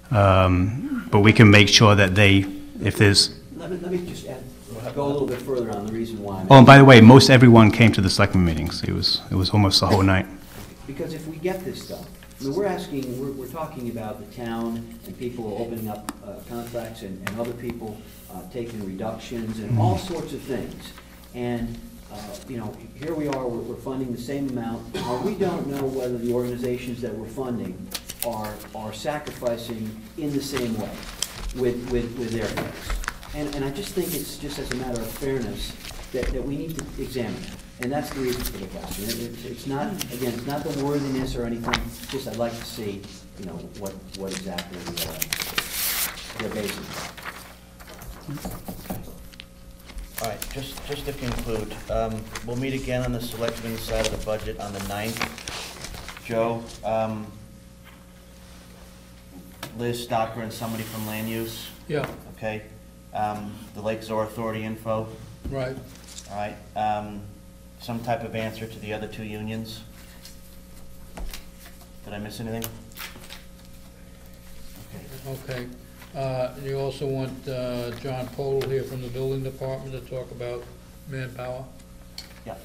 But we can make sure that they, if there's... Let me just go a little bit further on the reason why. Oh, and by the way, most everyone came to the selectmen meetings. It was almost the whole night. Because if we get this stuff, I mean, we're talking about the town and people opening up contracts and other people taking reductions and all sorts of things. And, you know, here we are, we're funding the same amount. We don't know whether the organizations that we're funding are sacrificing in the same way with their folks. And I just think it's just as a matter of fairness that we need to examine it. And that's the reason for the question. It's not, again, it's not the worthiness or anything, it's just I'd like to see, you know, what exactly they're basing it on. All right, just to conclude, we'll meet again on the selectmen's side of the budget on the 9th. Joe, Liz Stocker and somebody from land use? Yeah. Okay. The Lake Zor Authority info? Right. All right. Some type of answer to the other two unions? Did I miss anything? Okay. You also want John Podel here from the building department to talk about manpower? Yeah.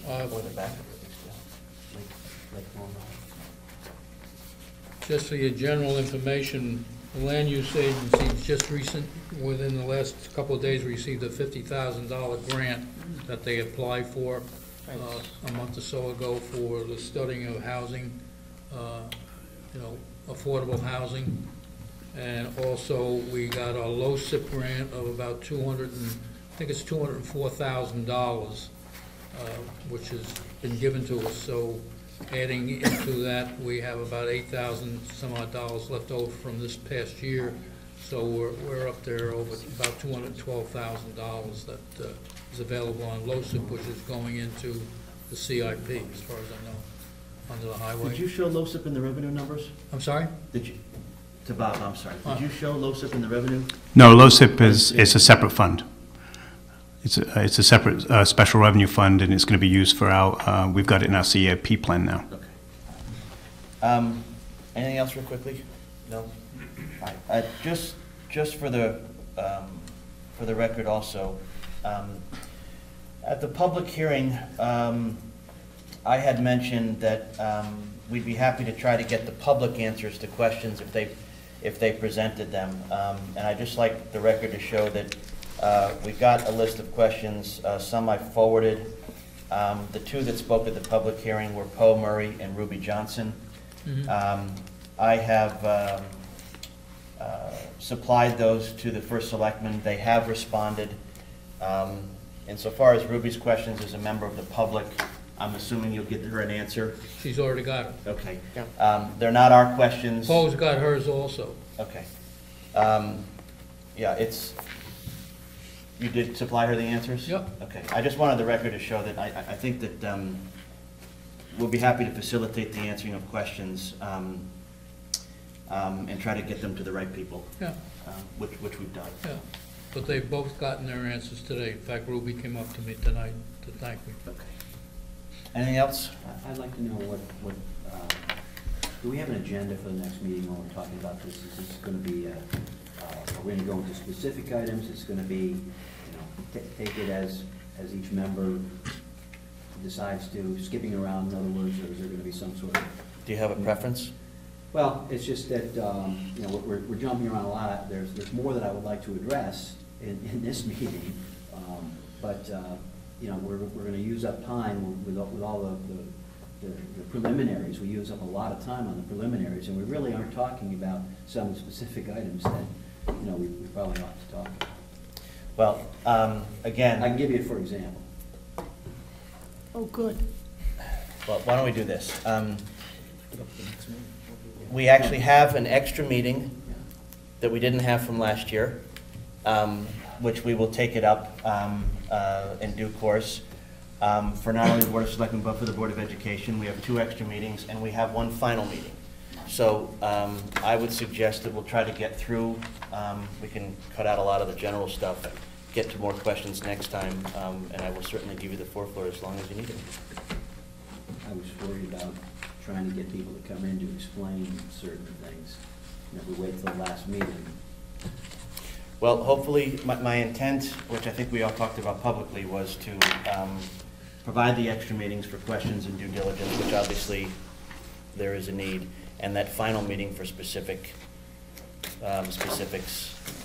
Or the back. Just for your general information, the land use agency just within the last couple of days, received a $50,000 grant that they applied for a month or so ago for the studying of housing, you know, affordable housing. And also, we got a LoSiP grant of about $204,000, which has been given to us. So adding into that, we have about $8,000 some odd dollars left over from this past year. So we're up there over about $212,000 that is available on LoSiP, which is going into the CIP, as far as I know, under the highway. Did you show LoSiP in the revenue numbers? I'm sorry? Did you? To Bob, I'm sorry. Did you show LoSiP in the revenue? No, LoSiP is a separate fund. It's a separate special revenue fund, and it's going to be used for our, we've got it in our CIP plan now. Okay. Anything else real quickly? No? All right. Just for the record also, at the public hearing, I had mentioned that we'd be happy to try to get the public answers to questions if they presented them. And I'd just like the record to show that we got a list of questions. Some I forwarded. The two that spoke at the public hearing were Poe Murray and Ruby Johnson. Mm-hmm. I have supplied those to the first selectman. They have responded. Insofar as Ruby's questions as a member of the public, I'm assuming you'll get her an answer. She's already got it. Okay. They're not our questions. Poe's got hers also. Okay. Yeah, you did supply her the answers? Yep. Okay. I just wanted the record to show that I think that we'll be happy to facilitate the answering of questions and try to get them to the right people. Yeah. Which we've done. Yeah. But they've both gotten their answers today. In fact, Ruby came up to me tonight to thank me. Okay. Anything else? I'd like to know what do we have an agenda for the next meeting when we're talking about this? Is this going to be, are we going to go into specific items? It's going to be, you know, take it as each member decides to, skipping around, in other words, or is there going to be some sort of... Do you have a preference? Well, it's just that, you know, we're jumping around a lot. There's more that I would like to address in this meeting, but you know, we're going to use up time with all the preliminaries. We use up a lot of time on the preliminaries, and we really aren't talking about some specific items that, you know, we probably ought to talk about. Well, again... I can give you, for example. Oh, good. Well, why don't we do this? We actually have an extra meeting that we didn't have from last year, which we will take it up in due course for not only the Board of Selectmen but for the Board of Education. We have 2 extra meetings and we have 1 final meeting. So I would suggest that we'll try to get through. We can cut out a lot of the general stuff, get to more questions next time, and I will certainly give you the 4th floor as long as you need it. I was worried about trying to get people to come in to explain certain things. And if we wait till the last meeting, Well, hopefully, my intent, which I think we all talked about publicly, was to provide the extra meetings for questions and due diligence, which obviously there is a need, and that final meeting for specifics,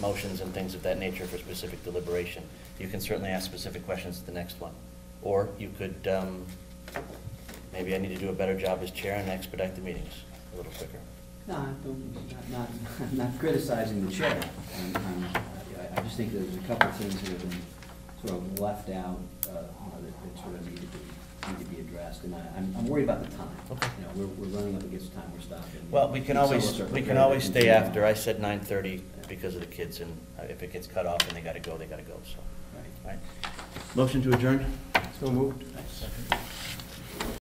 motions and things of that nature for specific deliberation. You can certainly ask specific questions at the next one. Or you could, maybe I need to do a better job as chair and expedite the meetings a little quicker. no, I'm not criticizing the chair. I just think there's a couple of things that have been sort of left out, that sort of need to be addressed, and I'm worried about the time. Okay. You know, we're running up against time, we're stopping. Well, we can Some of always, us are we can prepared to always stay continue after. on. I said 9:30 because of the kids, and if it gets cut off and they gotta go, so. Right. Right. Motion to adjourn? So moved. Second.